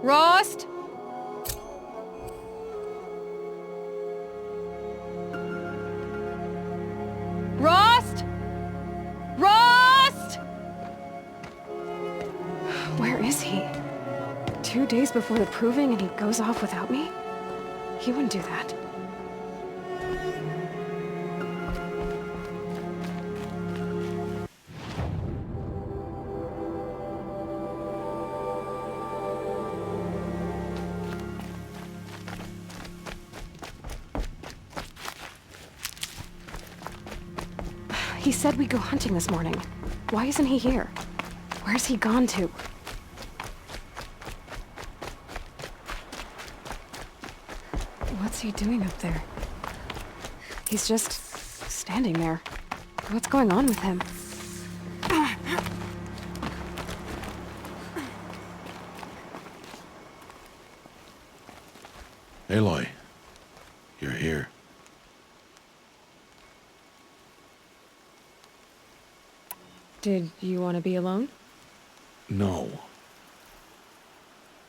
Rost? Rost? Rost? Where is he? 2 days before the proving and he goes off without me? He wouldn't do that. He said we'd go hunting this morning. Why isn't he here? Where's he gone to? What's he doing up there? He's just standing there. What's going on with him? Aloy, you're here. Did you want to be alone? No.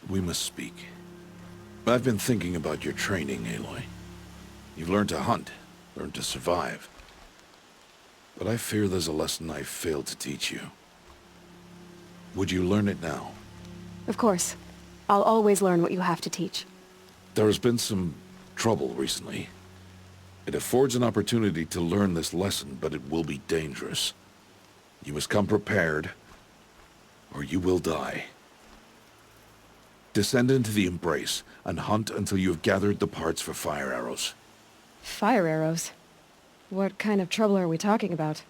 We must speak. I've been thinking about your training, Aloy. You've learned to hunt, learned to survive. But I fear there's a lesson I failed to teach you. Would you learn it now? Of course. I'll always learn what you have to teach. There has been some trouble recently. It affords an opportunity to learn this lesson, but it will be dangerous. You must come prepared, or you will die. Descend into the Embrace, and hunt until you have gathered the parts for fire arrows. Fire arrows? What kind of trouble are we talking about?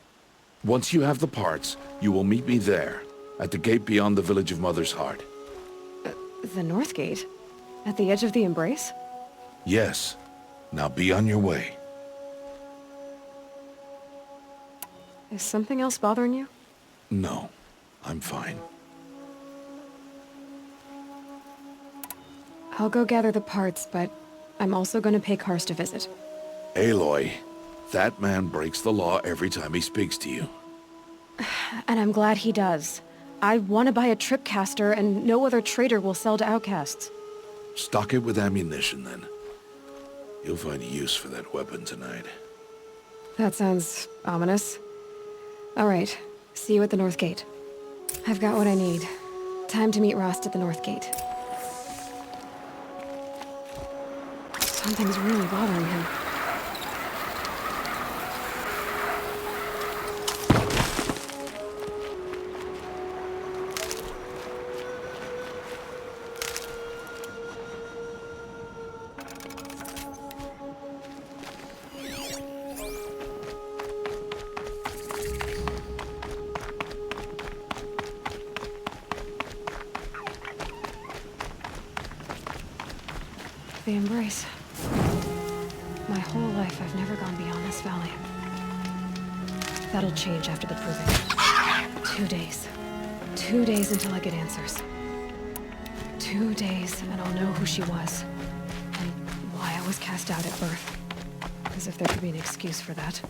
Once you have the parts, you will meet me there, at the gate beyond the village of Mother's Heart. The North Gate? At the edge of the Embrace? Yes. Now be on your way. Is something else bothering you? No, I'm fine. I'll go gather the parts, but I'm also going to pay Karst a visit. Aloy, that man breaks the law every time he speaks to you. And I'm glad he does. I want to buy a tripcaster, and no other trader will sell to outcasts. Stock it with ammunition, then. You'll find use for that weapon tonight. That sounds ominous. All right, see you at the North Gate. I've got what I need. Time to meet Rost at the North Gate. Something's really bothering him. The Embrace. My whole life, I've never gone beyond this valley. That'll change after the proving. 2 days. 2 days until I get answers. 2 days, and I'll know who she was. And why I was cast out at birth. As if there could be an excuse for that.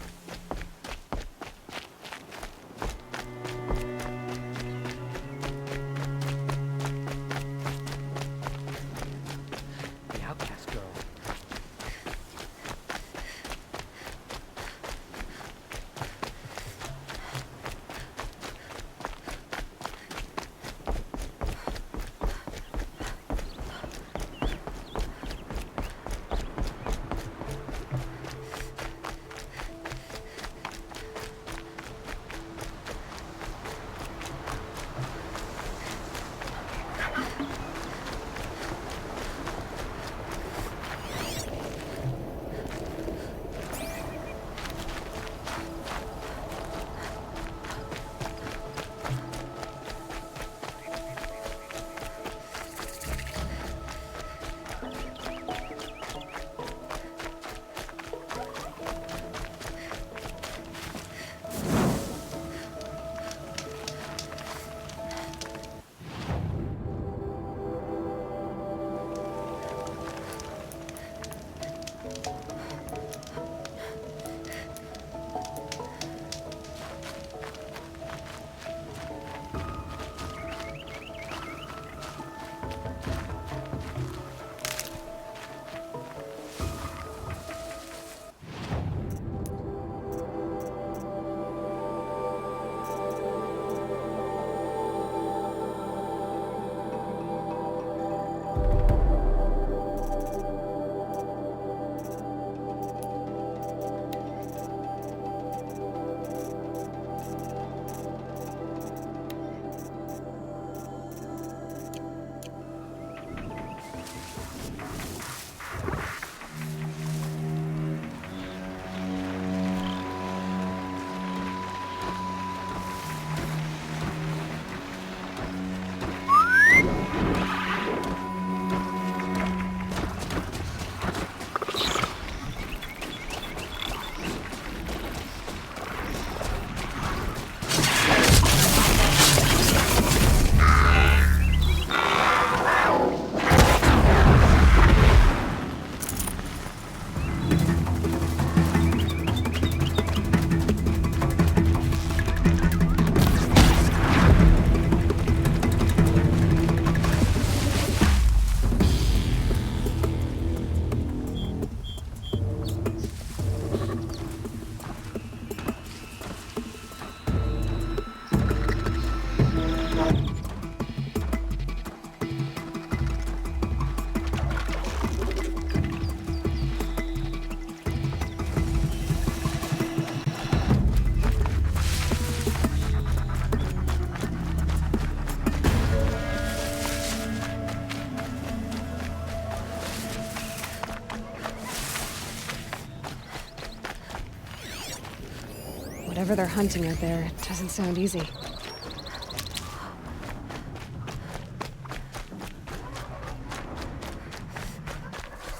Whatever they're hunting out there, it doesn't sound easy.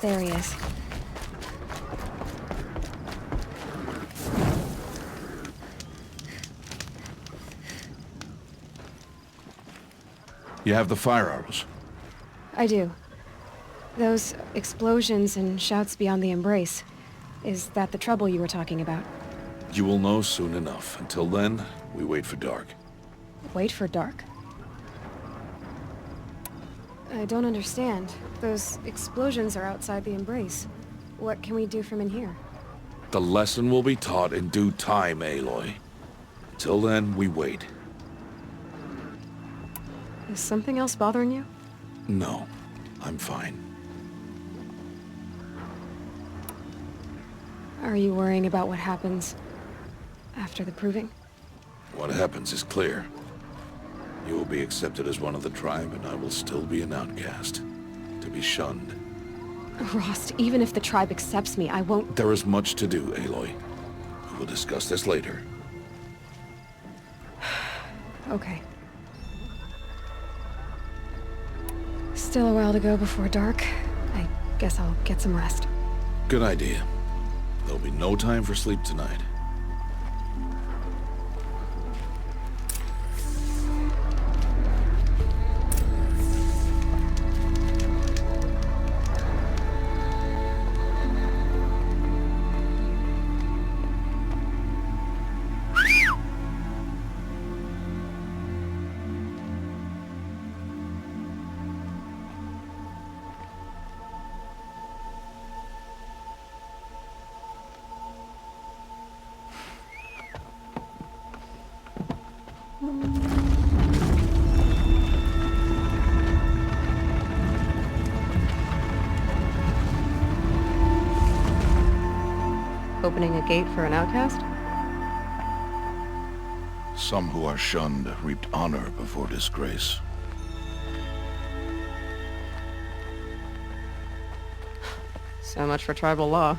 There he is. You have the fire arrows. I do. Those explosions and shouts beyond the embrace. Is that the trouble you were talking about? You will know soon enough. Until then, we wait for dark. Wait for dark? I don't understand. Those explosions are outside the embrace. What can we do from in here? The lesson will be taught in due time, Aloy. Till then, we wait. Is something else bothering you? No, I'm fine. Are you worrying about what happens after the proving? What happens is clear. You will be accepted as one of the tribe, and I will still be an outcast. To be shunned. Rost, even if the tribe accepts me, I won't... There is much to do, Aloy. We will discuss this later. Okay. Still a while to go before dark. I guess I'll get some rest. Good idea. There'll be no time for sleep tonight. Opening a gate for an outcast? Some who are shunned reaped honor before disgrace. So much for tribal law.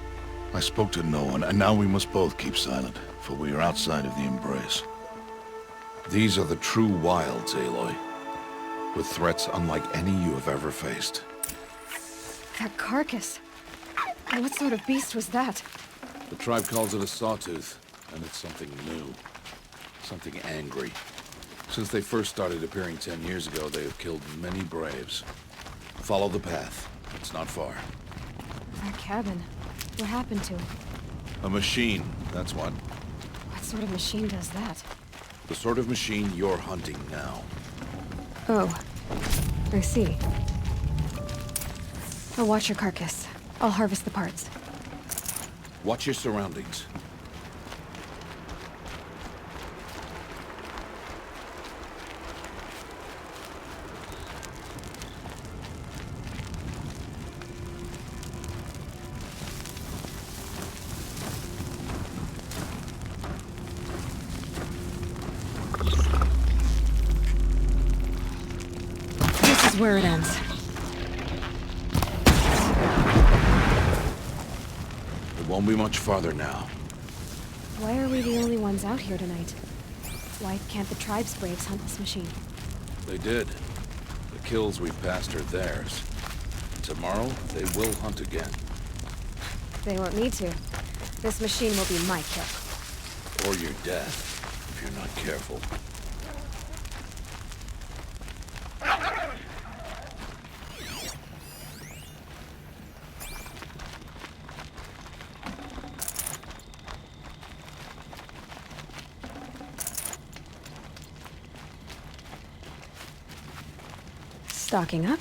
I spoke to no one, and now we must both keep silent, for we are outside of the embrace. These are the true wilds, Aloy, with threats unlike any you have ever faced. That carcass. What sort of beast was that? The tribe calls it a sawtooth, and it's something new. Something angry. Since they first started appearing 10 years ago, they have killed many braves. Follow the path. It's not far. That cabin. What happened to it? A machine, that's what. What sort of machine does that? The sort of machine you're hunting now. Oh. I see. I'll watch your carcass. I'll harvest the parts. Watch your surroundings. This is where it ends. It won't be much farther now. Why are we the only ones out here tonight? Why can't the tribe's braves hunt this machine? They did. The kills we've passed are theirs. Tomorrow, they will hunt again. They won't need to. This machine will be my kill. Or your death, if you're not careful. Stocking up.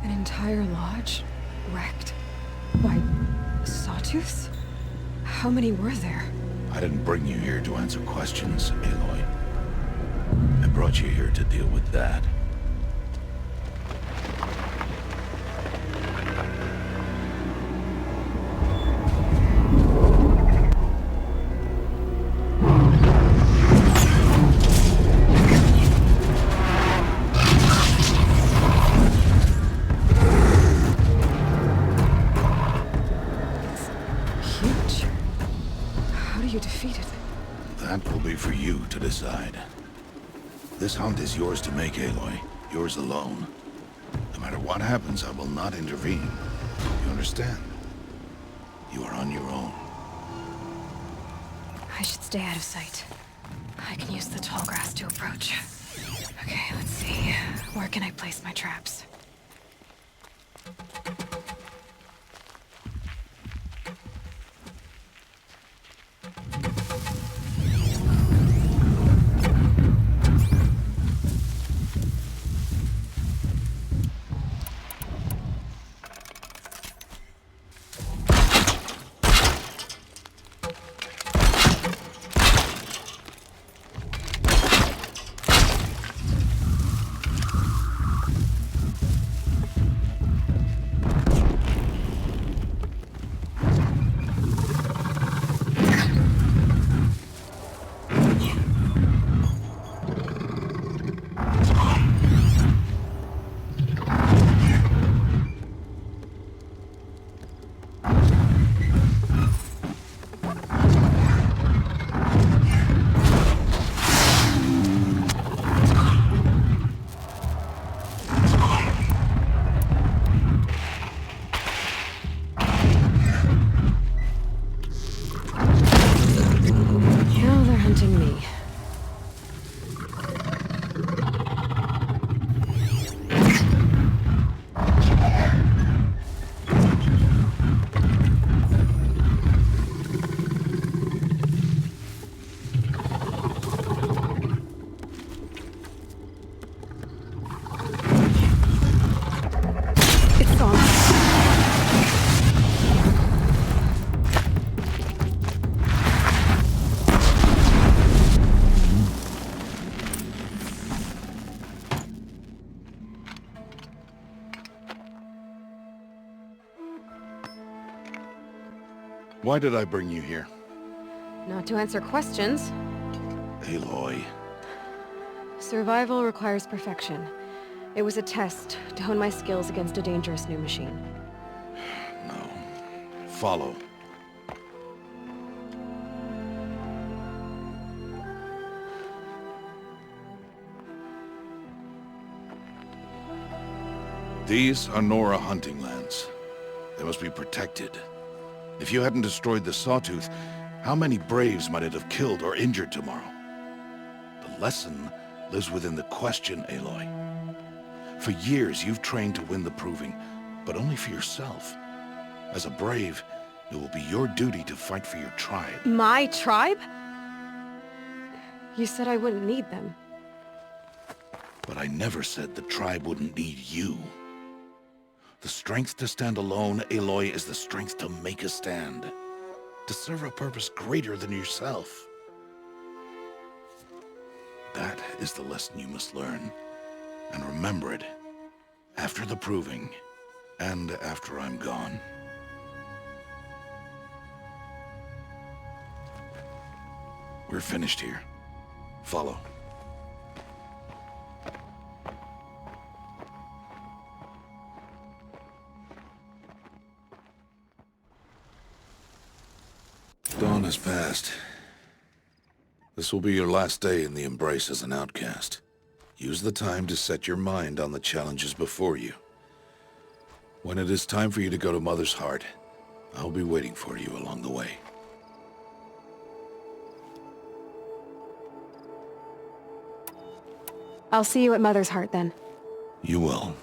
An entire lodge wrecked by sawtooths? How many were there? I didn't bring you here to answer questions, Aloy. I brought you here to deal with that. you to decide. This hunt is yours to make, Aloy. Yours alone. No matter what happens, I will not intervene. You understand? You are on your own. I should stay out of sight. I can use the tall grass to approach. Okay, let's see. Where can I place my traps? Now they're hunting me. It's on. Why did I bring you here? Not to answer questions. Aloy. Survival requires perfection. It was a test to hone my skills against a dangerous new machine. No. Follow. These are Nora hunting lands. They must be protected. If you hadn't destroyed the Sawtooth, how many Braves might it have killed or injured tomorrow? The lesson lives within the question, Aloy. For years, you've trained to win the Proving, but only for yourself. As a Brave, it will be your duty to fight for your tribe. My tribe? You said I wouldn't need them. But I never said the tribe wouldn't need you. The strength to stand alone, Aloy, is the strength to make a stand. To serve a purpose greater than yourself. That is the lesson you must learn. And remember it. After the Proving. And after I'm gone. We're finished here. Follow. Dawn has passed. This will be your last day in the Embrace as an outcast. Use the time to set your mind on the challenges before you. When it is time for you to go to Mother's Heart, I'll be waiting for you along the way. I'll see you at Mother's Heart then. You will.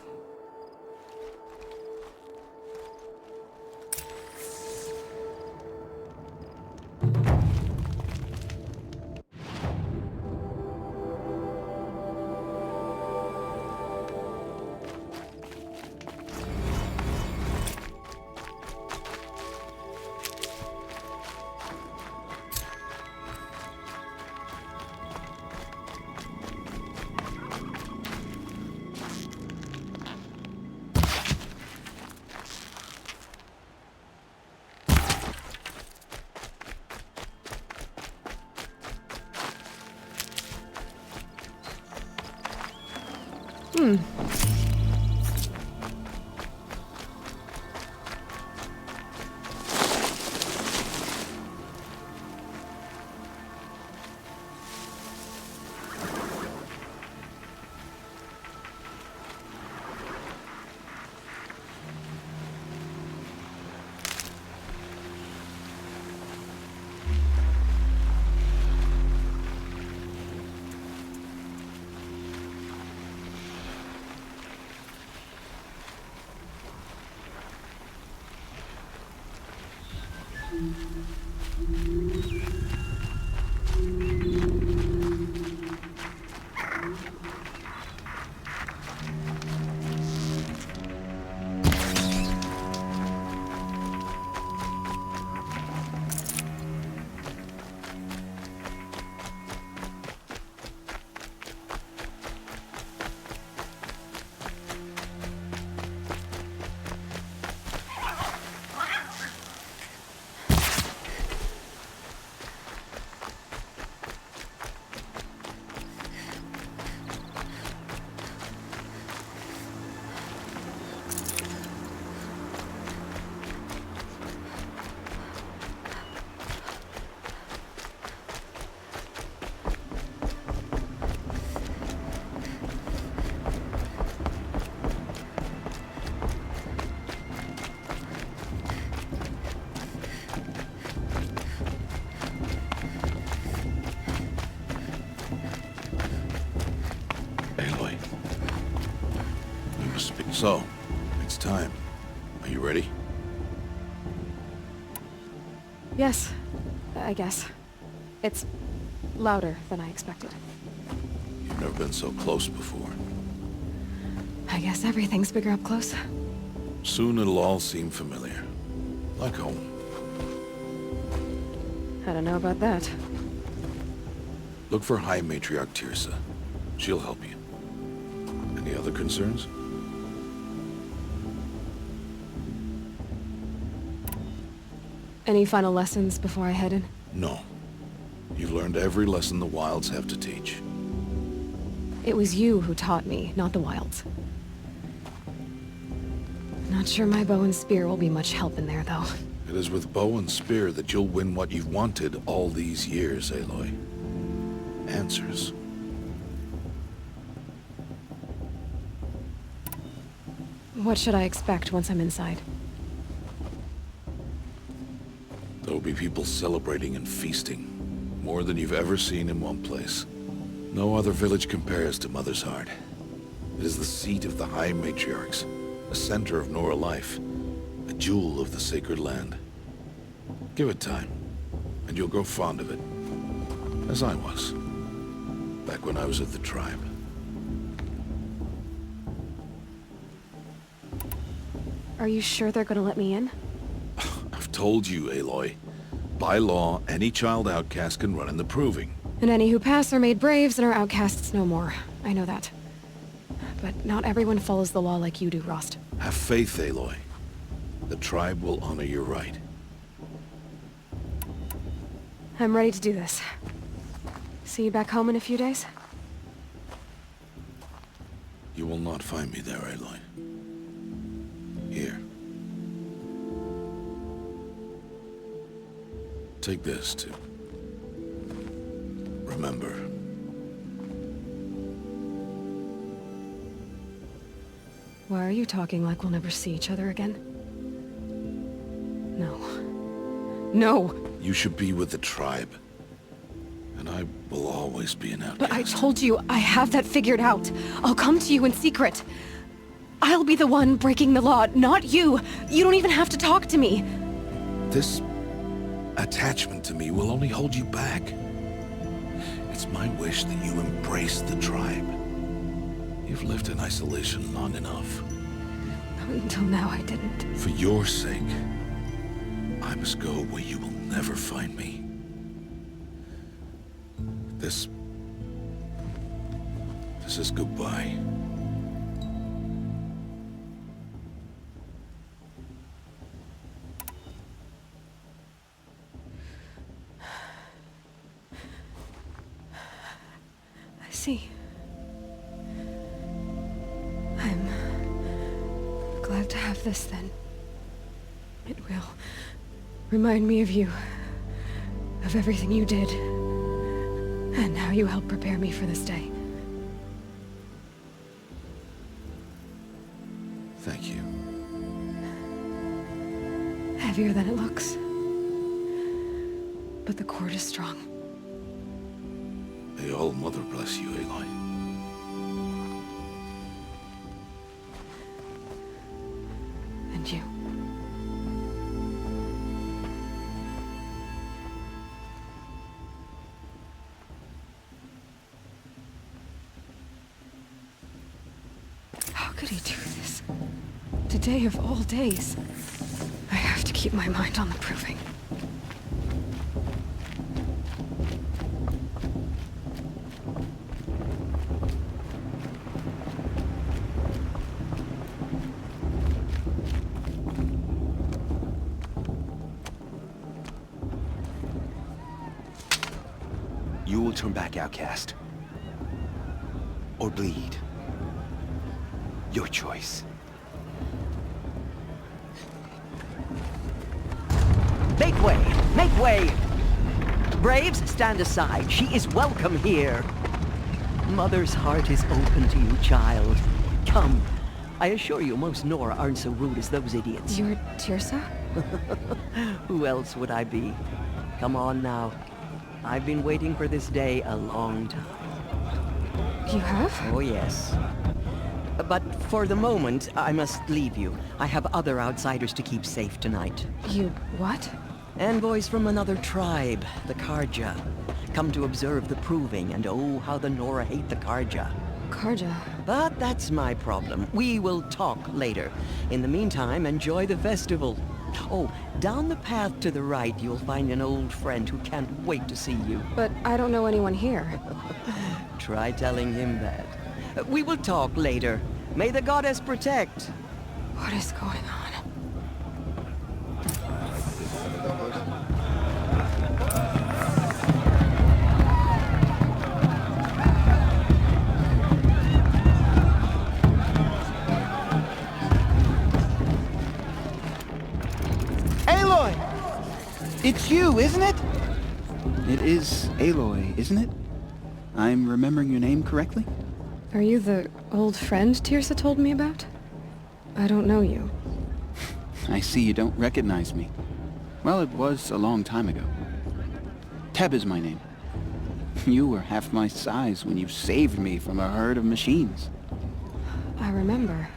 Aloy. We must speak. So, it's time. Are you ready? Yes, I guess. It's louder than I expected. You've never been so close before. I guess everything's bigger up close. Soon it'll all seem familiar. Like home. I don't know about that. Look for High Matriarch Tirsa. She'll help you. Any other concerns? Any final lessons before I head in? No. You've learned every lesson the Wilds have to teach. It was you who taught me, not the Wilds. Not sure my bow and spear will be much help in there, though. It is with bow and spear that you'll win what you've wanted all these years, Aloy. Answers. What should I expect once I'm inside? There will be people celebrating and feasting. More than you've ever seen in one place. No other village compares to Mother's Heart. It is the seat of the High Matriarchs, a center of Nora life, a jewel of the sacred land. Give it time, and you'll grow fond of it. As I was, back when I was at the tribe. Are you sure they're gonna let me in? I've told you, Aloy. By law, any child outcast can run in the Proving. And any who pass are made braves and are outcasts no more. I know that. But not everyone follows the law like you do, Rost. Have faith, Aloy. The tribe will honor your right. I'm ready to do this. See you back home in a few days? You will not find me there, Aloy. Here. Take this, too. Remember. Why are you talking like we'll never see each other again? No. No! You should be with the tribe. And I will always be an outcast. But I told you, I have that figured out. I'll come to you in secret. I'll be the one breaking the law, not you. You don't even have to talk to me. This attachment to me will only hold you back. It's my wish that you embrace the tribe. You've lived in isolation long enough. Until now, I didn't. For your sake, I must go where you will never find me. This is goodbye. I see. I'm glad to have this, then. It will remind me of you, of everything you did, and how you helped prepare me for this day. Thank you. Heavier than it looks. But the cord is strong. May All Mother bless you, Aloy. And you. How could he do this? Today of all days. I have to keep my mind on the proving. You will turn back, outcast. Or bleed. Your choice. Make way! Make way! Braves, stand aside. She is welcome here. Mother's heart is open to you, child. Come. I assure you, most Nora aren't so rude as those idiots. You're Tirsa? Who else would I be? Come on now. I've been waiting for this day a long time. You have? Oh, yes. But for the moment, I must leave you. I have other outsiders to keep safe tonight. You what? Envoys from another tribe, the Karja. Come to observe the proving, and oh, how the Nora hate the Karja. Karja? But that's my problem. We will talk later. In the meantime, enjoy the festival. Oh, down the path to the right, you'll find an old friend who can't wait to see you. But I don't know anyone here. Try telling him that. We will talk later. May the goddess protect. What is going on? Aloy! It's you, isn't it? It is Aloy, isn't it? I'm remembering your name correctly? Are you the old friend Tirsa told me about? I don't know you. I see you don't recognize me. Well, it was a long time ago. Teb is my name. You were half my size when you saved me from a herd of machines. I remember.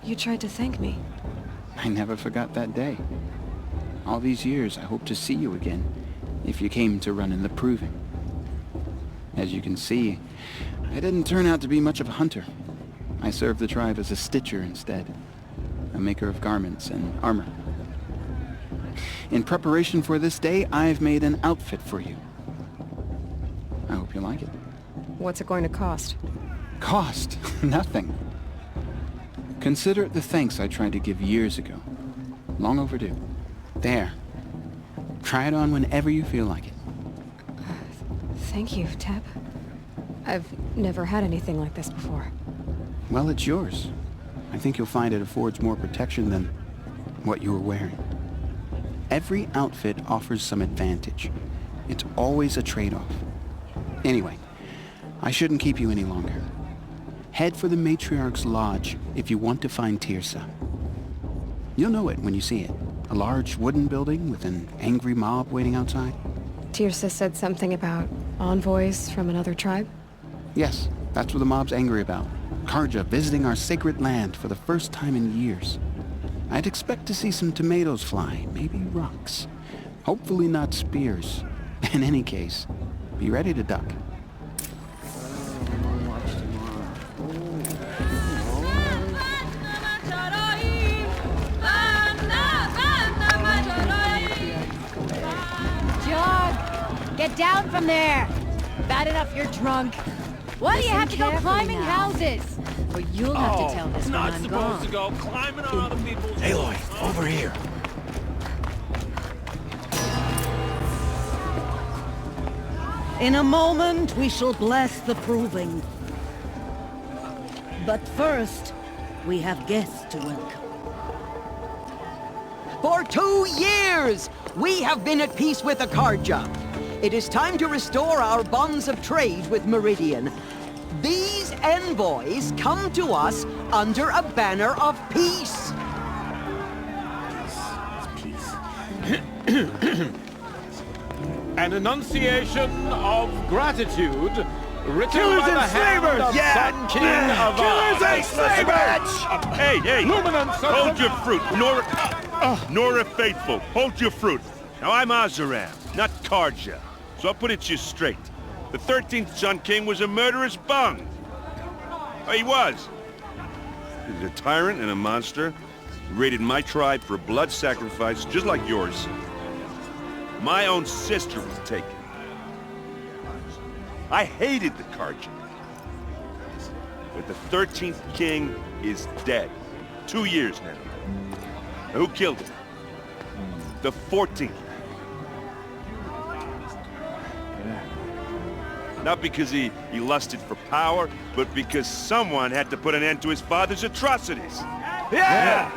You tried to thank me. I never forgot that day. All these years, I hope to see you again, if you came to run in the proving. As you can see, I didn't turn out to be much of a hunter. I served the tribe as a stitcher instead, a maker of garments and armor. In preparation for this day, I've made an outfit for you. I hope you like it. What's it going to cost? Cost? Nothing. Consider it the thanks I tried to give years ago. Long overdue. There. Try it on whenever you feel like it. Thank you, Teb. I've never had anything like this before. Well, it's yours. I think you'll find it affords more protection than what you were wearing. Every outfit offers some advantage. It's always a trade-off. Anyway, I shouldn't keep you any longer. Head for the Matriarch's Lodge if you want to find Tirsa. You'll know it when you see it. A large wooden building with an angry mob waiting outside. Tirsa said something about envoys from another tribe? Yes, that's what the mob's angry about. Karja visiting our sacred land for the first time in years. I'd expect to see some tomatoes fly, maybe rocks. Hopefully not spears. In any case, be ready to duck. Get down from there! Bad enough you're drunk. Why do you have to go climbing houses? Or you'll have to tell this when I'm gone. To go climbing on other people's... Aloy, over here. In a moment, we shall bless the proving. But first, we have guests to welcome. For 2 years, we have been at peace with the Karja. It is time to restore our bonds of trade with Meridian. These envoys come to us under a banner of peace. An enunciation of gratitude written Killers by the and hand slavers! of Yeah! Sun King of Killers and slavers! Hey! Luminance of Hold the... your fruit, Nora Faithful. Hold your fruit. Now, I'm Azaram, not Karja, so I'll put it to you straight. The 13th Sun King was a murderous bung. Oh, he was. is a tyrant and a monster. He raided my tribe for a blood sacrifice, just like yours. My own sister was taken. I hated the Carja. But the 13th king is dead. 2 years now. Who killed him? The 14th. Not because he lusted for power, but because someone had to put an end to his father's atrocities. Yeah!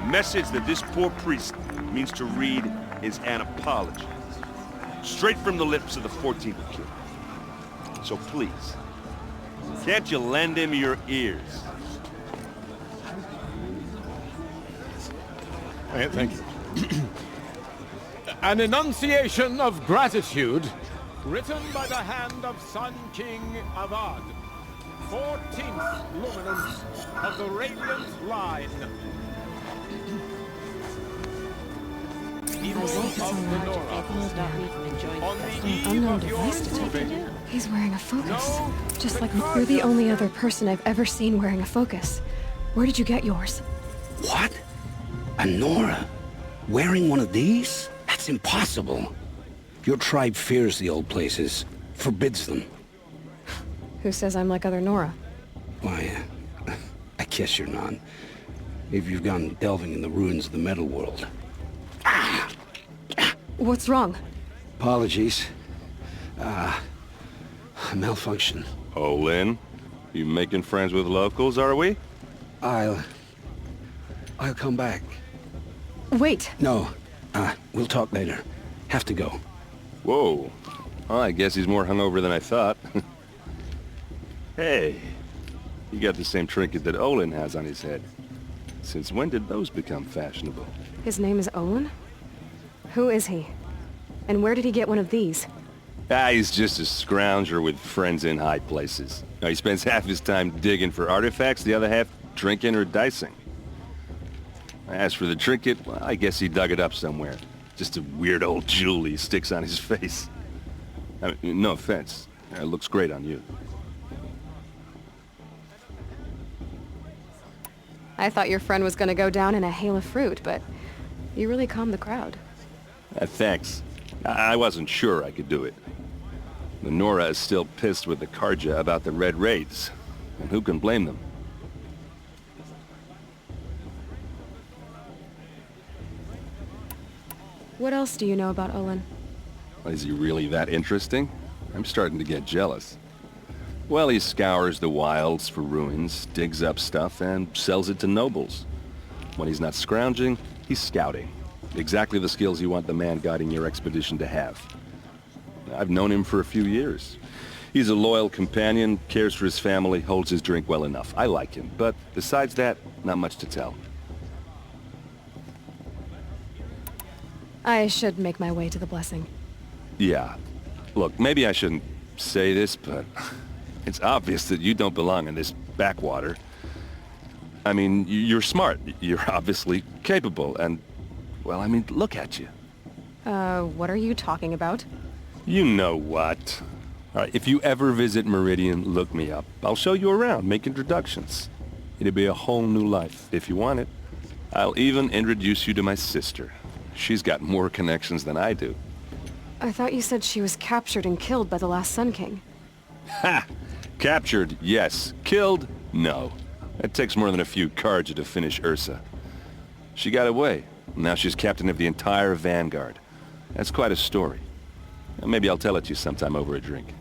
The message that this poor priest means to read is an apology. Straight from the lips of the 14th king. So please, can't you lend him your ears? Thank you. An enunciation of gratitude, written by the hand of Sun King Avad, 14th luminance of the Radiant Line. People of Menorah, on the eve Unknown of your device detected. proving, He's wearing a focus. No, Just the like you're Carja. the only other person I've ever seen wearing a focus. Where did you get yours? What? A Nora? Wearing one of these? That's impossible. Your tribe fears the old places, forbids them. Who says I'm like other Nora? Why, I guess you're not. If you've gone delving in the ruins of the metal world. What's wrong? Apologies. Malfunction. Oh, Lynn, you making friends with locals, are we? I'll come back. Wait! No, we'll talk later. Have to go. Whoa. Well, I guess he's more hungover than I thought. Hey, you got the same trinket that Olin has on his head. Since when did those become fashionable? His name is Olin? Who is he? And where did he get one of these? He's just a scrounger with friends in high places. He spends half his time digging for artifacts, the other half drinking or dicing. As for the trinket, well, I guess he dug it up somewhere. Just a weird old jewel he sticks on his face. I mean, no offense. It looks great on you. I thought your friend was gonna go down in a hail of fruit, but you really calmed the crowd. Thanks. I wasn't sure I could do it. The Nora is still pissed with the Carja about the Red Raids. And who can blame them? What else do you know about Olin? Is he really that interesting? I'm starting to get jealous. Well, he scours the wilds for ruins, digs up stuff, and sells it to nobles. When he's not scrounging, he's scouting. Exactly the skills you want the man guiding your expedition to have. I've known him for a few years. He's a loyal companion, cares for his family, holds his drink well enough. I like him, but besides that, not much to tell. I should make my way to the blessing. Yeah. Look, maybe I shouldn't say this, but it's obvious that you don't belong in this backwater. I mean, you're smart. You're obviously capable, and, well, I mean, look at you. What are you talking about? You know what. All right, if you ever visit Meridian, look me up. I'll show you around, make introductions. It'll be a whole new life, if you want it. I'll even introduce you to my sister. She's got more connections than I do. I thought you said she was captured and killed by the last Sun King. Ha! Captured, yes. Killed, no. It takes more than a few Carja to finish Ursa. She got away. Now she's captain of the entire Vanguard. That's quite a story. Maybe I'll tell it to you sometime over a drink.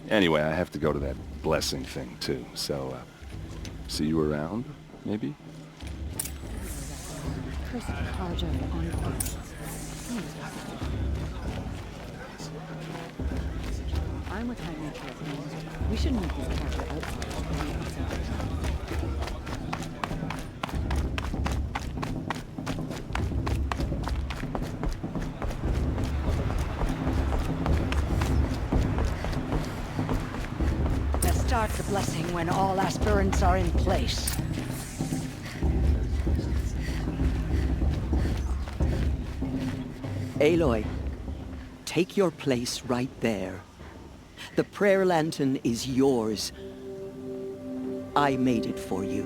Anyway, I have to go to that blessing thing, too. So, see you around, maybe? I'm with Henry. We shouldn't make these capture outposts. Start the blessing when all aspirants are in place. Aloy, take your place right there. The prayer lantern is yours. I made it for you.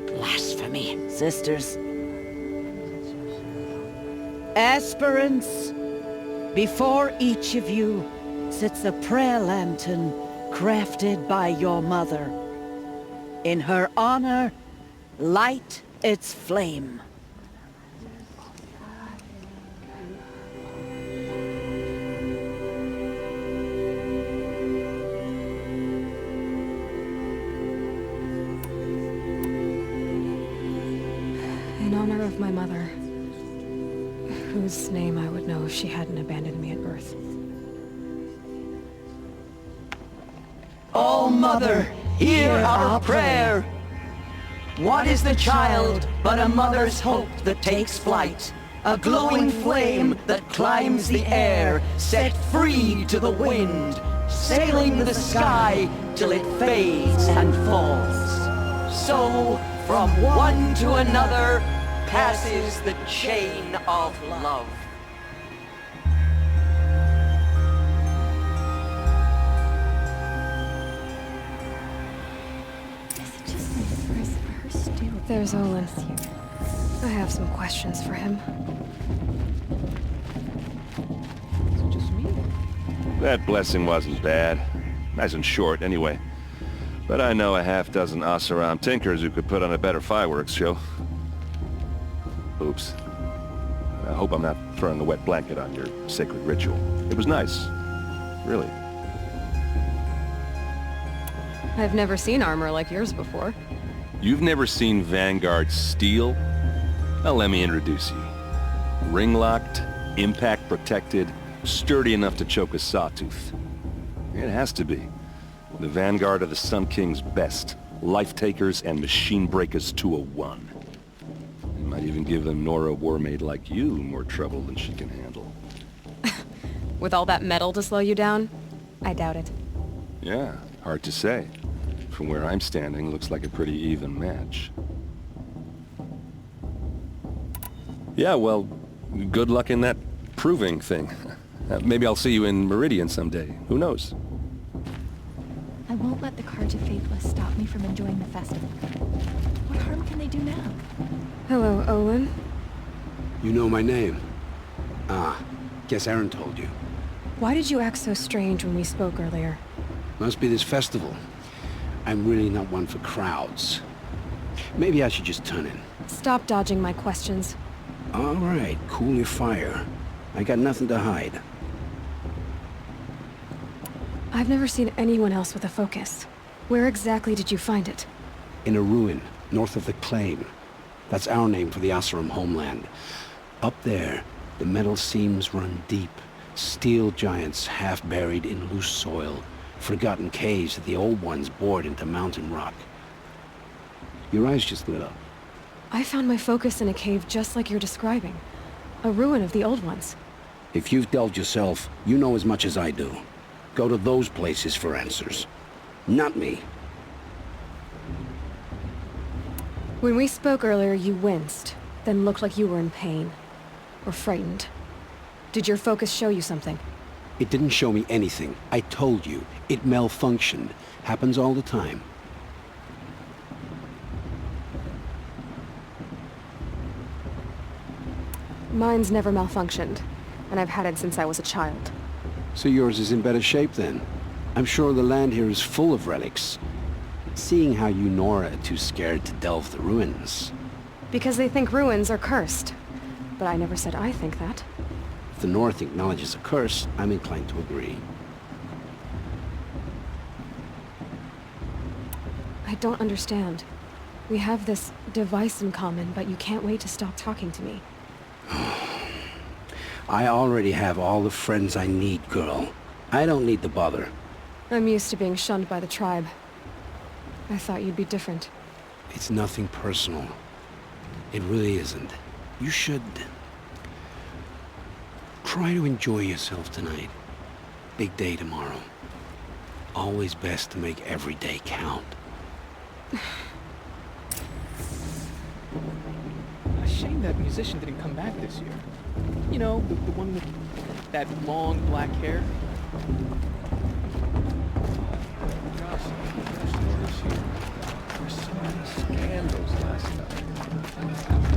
Blasphemy. Sisters. Aspirants, before each of you sits a prayer lantern crafted by your mother. In her honor, light its flame. In honor of my mother, whose name I would know if she hadn't abandoned me at birth. Oh, Mother, hear our prayer! What is the child but a mother's hope that takes flight? A glowing flame that climbs the air, set free to the wind, sailing the sky till it fades and falls. So, from one to another, passes the chain of love. There's Olin. I have some questions for him. That blessing wasn't bad. Nice and short, anyway. But I know a half-dozen Oseram tinkers who could put on a better fireworks show. Oops. I hope I'm not throwing a wet blanket on your sacred ritual. It was nice. Really. I've never seen armor like yours before. You've never seen Vanguard steel? Well, let me introduce you. Ring-locked, impact-protected, sturdy enough to choke a sawtooth. It has to be. The Vanguard of the Sun King's best. Life-takers and machine breakers to a one. It might even give them Nora Warmaid like you more trouble than she can handle. With all that metal to slow you down? I doubt it. Yeah, hard to say. From where I'm standing, looks like a pretty even match. Yeah, well, good luck in that proving thing. Maybe I'll see you in Meridian someday. Who knows? I won't let the Cards of Faithless stop me from enjoying the festival. What harm can they do now? Hello, Olin. You know my name? Ah, guess Aaron told you. Why did you act so strange when we spoke earlier? Must be this festival. I'm really not one for crowds. Maybe I should just turn in. Stop dodging my questions. All right, cool your fire. I got nothing to hide. I've never seen anyone else with a focus. Where exactly did you find it? In a ruin, north of the Claim. That's our name for the Oseram homeland. Up there, the metal seams run deep. Steel giants half buried in loose soil. Forgotten caves that the old ones bored into mountain rock. Your eyes just lit up. I found my focus in a cave just like you're describing. A ruin of the old ones. If you've delved yourself, you know as much as I do. Go to those places for answers. Not me. When we spoke earlier, you winced, then looked like you were in pain. Or frightened. Did your focus show you something? It didn't show me anything. I told you. It malfunctioned. Happens all the time. Mine's never malfunctioned, and I've had it since I was a child. So yours is in better shape then. I'm sure the land here is full of relics. Seeing how you Nora are too scared to delve the ruins. Because they think ruins are cursed. But I never said I think that. If the North acknowledges a curse, I'm inclined to agree. I don't understand. We have this device in common, but you can't wait to stop talking to me. I already have all the friends I need, girl. I don't need the bother. I'm used to being shunned by the tribe. I thought you'd be different. It's nothing personal. It really isn't. You should... try to enjoy yourself tonight. Big day tomorrow. Always best to make every day count. A shame that musician didn't come back this year. You know, the one with that long black hair. stuff.